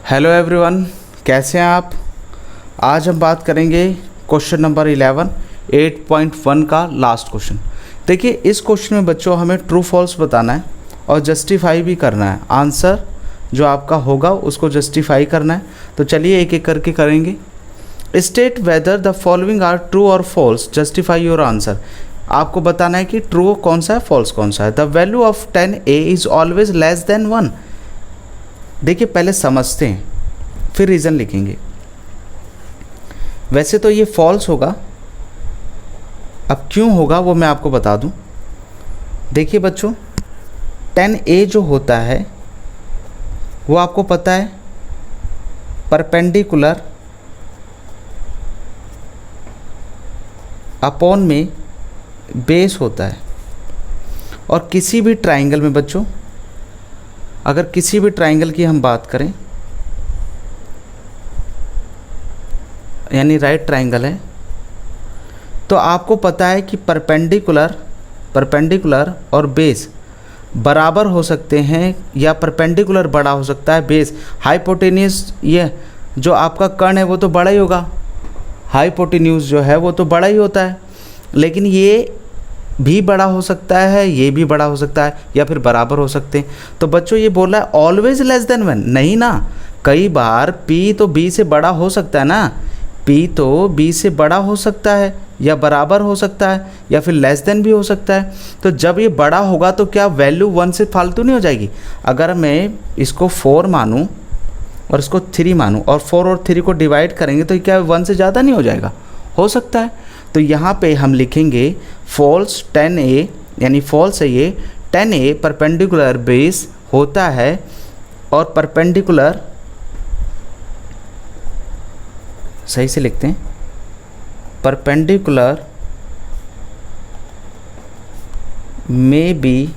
Hello everyone, कैसे हैं आप। आज हम बात करेंगे क्वेश्चन नंबर 11 8.1 का लास्ट क्वेश्चन। देखिए, इस क्वेश्चन में बच्चों हमें ट्रू फॉल्स बताना है और जस्टिफाई भी करना है। आंसर जो आपका होगा उसको जस्टिफाई करना है। तो चलिए एक एक करके करेंगे। State whether the following are true और फॉल्स, जस्टिफाई योर आंसर। आपको बताना है कि ट्रू कौन सा है, फॉल्स कौन सा है। The value of 10a is always less than 1। देखिए, पहले समझते हैं फिर रीज़न लिखेंगे। वैसे तो ये फॉल्स होगा, अब क्यों होगा वो मैं आपको बता दूं। देखिए बच्चों, 10a जो होता है वो आपको पता है परपेंडिकुलर अपॉन में बेस होता है। और किसी भी ट्राइंगल में बच्चों, अगर किसी भी ट्राइंगल की हम बात करें, यानी राइट ट्राइंगल है, तो आपको पता है कि परपेंडिकुलर और बेस बराबर हो सकते हैं, या परपेंडिकुलर बड़ा हो सकता है बेस। हाइपोटेन्यूज, ये जो आपका कर्ण है वो तो बड़ा ही होगा, हाइपोटेन्यूज जो है वो तो बड़ा ही होता है, लेकिन ये भी बड़ा हो सकता है, ये भी बड़ा हो सकता है, या फिर बराबर हो सकते हैं। तो बच्चों ये बोल रहा है ऑलवेज लेस देन 1, नहीं ना। कई बार P तो B से बड़ा हो सकता है ना, P तो B से बड़ा हो सकता है, या बराबर हो सकता है, या फिर लेस देन भी हो सकता है। तो जब ये बड़ा होगा तो क्या वैल्यू 1 से फालतू नहीं हो जाएगी। अगर मैं इसको 4 मानूँ और इसको 3 मानूँ और 4 और 3 को डिवाइड करेंगे तो क्या 1 से ज़्यादा नहीं हो जाएगा, हो सकता है। तो यहाँ पे हम लिखेंगे फॉल्स 10a, यानी फॉल्स है ये। 10a परपेंडिकुलर बेस होता है और परपेंडिकुलर, सही से लिखते हैं, परपेंडिकुलर में be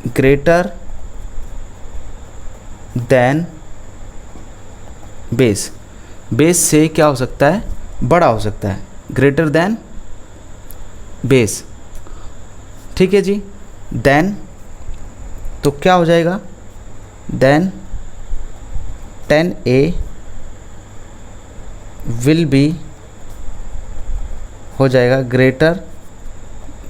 greater than base. Base से क्या हो सकता है, बड़ा हो सकता है, ग्रेटर देन बेस। ठीक है जी। देन तो क्या हो जाएगा, देन 10a विल बी हो जाएगा ग्रेटर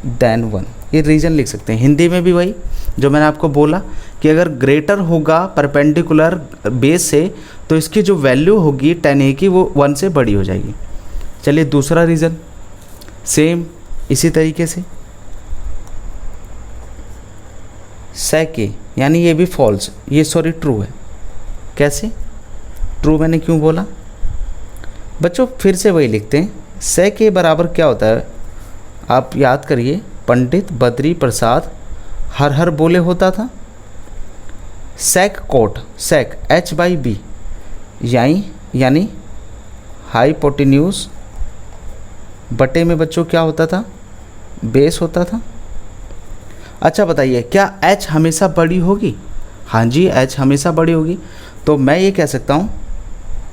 देन 1। ये रीज़न लिख सकते हैं। हिंदी में भी वही जो मैंने आपको बोला कि अगर ग्रेटर होगा परपेंडिकुलर बेस से तो इसकी जो वैल्यू होगी 10a की वो 1 से बड़ी हो जाएगी। चलिए दूसरा रीज़न सेम इसी तरीके से sec a, यानी ये भी फॉल्स, ये सॉरी ट्रू है। कैसे ट्रू मैंने क्यों बोला बच्चों, फिर से वही लिखते हैं। sec a बराबर क्या होता है, आप याद करिए, पंडित बद्री प्रसाद हर हर बोले होता था। sec कोट, sec h/b, यानी हाइपोटेन्यूज बटे में बच्चों क्या होता था, बेस होता था। अच्छा बताइए, क्या h हमेशा बड़ी होगी। हाँ जी, h हमेशा बड़ी होगी। तो मैं ये कह सकता हूँ,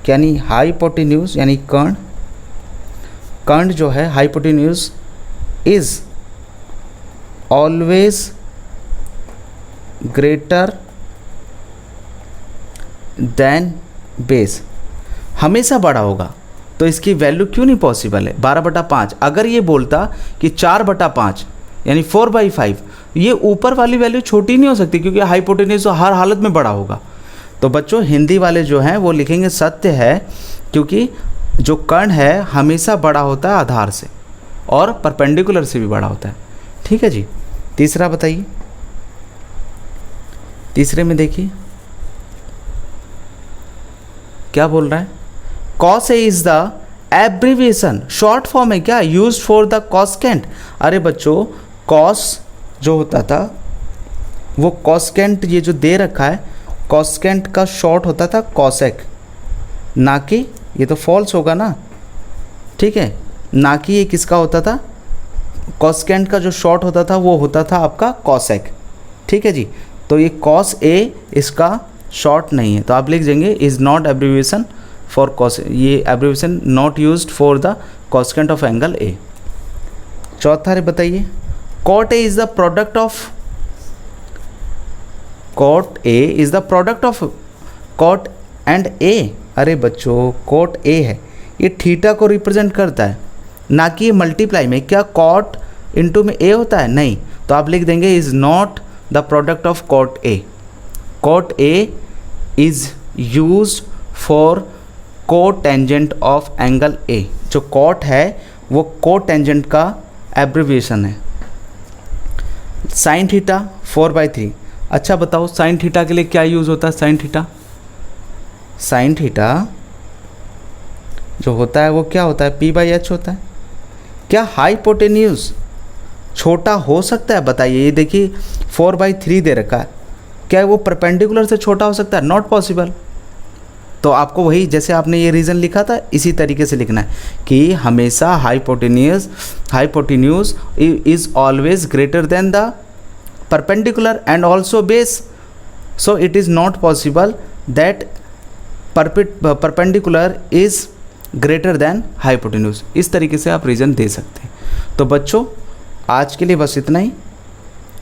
यानी हाइपोटेन्यूज यानी कर्ण जो है hypotenuse is always greater than base, हमेशा बड़ा होगा। तो इसकी वैल्यू क्यों नहीं पॉसिबल है 12/5। अगर ये बोलता कि 4/5 यानी 4/5, ये ऊपर वाली वैल्यू छोटी नहीं हो सकती, क्योंकि हाइपोटेन्यूज तो हर हालत में बड़ा होगा। तो बच्चों हिंदी वाले जो हैं वो लिखेंगे सत्य है, क्योंकि जो कर्ण है हमेशा बड़ा होता है आधार से और परपेंडिकुलर से भी बड़ा होता है। ठीक है जी। तीसरा बताइए, तीसरे में देखिए क्या बोल रहा है। cos a is the abbreviation, short form है क्या, यूज फॉर द कॉस्केंट। अरे बच्चों, cos जो होता था वो कॉस्केंट, ये जो दे रखा है कॉस्केंट का शॉर्ट होता था कॉसेक, ना कि, ये तो फॉल्स होगा ना, ठीक है, ना कि ये किसका होता था, कॉस्केंट का जो शॉर्ट होता था वो होता था आपका कॉसेक। ठीक है जी। तो ये cos a इसका शॉर्ट नहीं है, तो आप लिख देंगे is not abbreviation for cos, ये abbreviation not used for the cosecant of angle a। चौथा रे बताइए, cot a is the product of, cot a is the product of cot and A, अरे बच्चों कॉट ए है, ये theta को represent करता है, ना कि ये मल्टीप्लाई में। क्या कॉट इंटू में ए होता है? नहीं। तो आप लिख देंगे is not the product of cot A. Cot A is use for cotangent of angle A. जो कॉट है वो कोटेंजेंट का एब्रिविएशन है। Sine theta 4/3। अच्छा बताओ साइन थीटा के लिए क्या यूज़ होता है? साइन थीटा जो होता है वो क्या होता है? P/H होता है। क्या हाइपोटेन्यूज छोटा हो सकता है? बताइए। ये देखिए 4/3 दे रखा है, क्या वो परपेंडिकुलर से छोटा हो सकता है? Not possible. तो आपको वही, जैसे आपने ये रीज़न लिखा था इसी तरीके से लिखना है कि हमेशा hypotenuse is always greater than the perpendicular and also base, so it is not possible that perpendicular is greater than hypotenuse. इस तरीके से आप रीज़न दे सकते हैं। तो बच्चों आज के लिए बस इतना ही,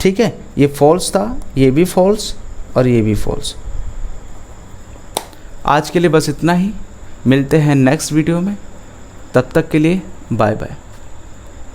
ठीक है। ये फॉल्स था, ये भी फॉल्स और ये भी फॉल्स। आज के लिए बस इतना ही, मिलते हैं नेक्स्ट वीडियो में, तब तक के लिए बाय बाय।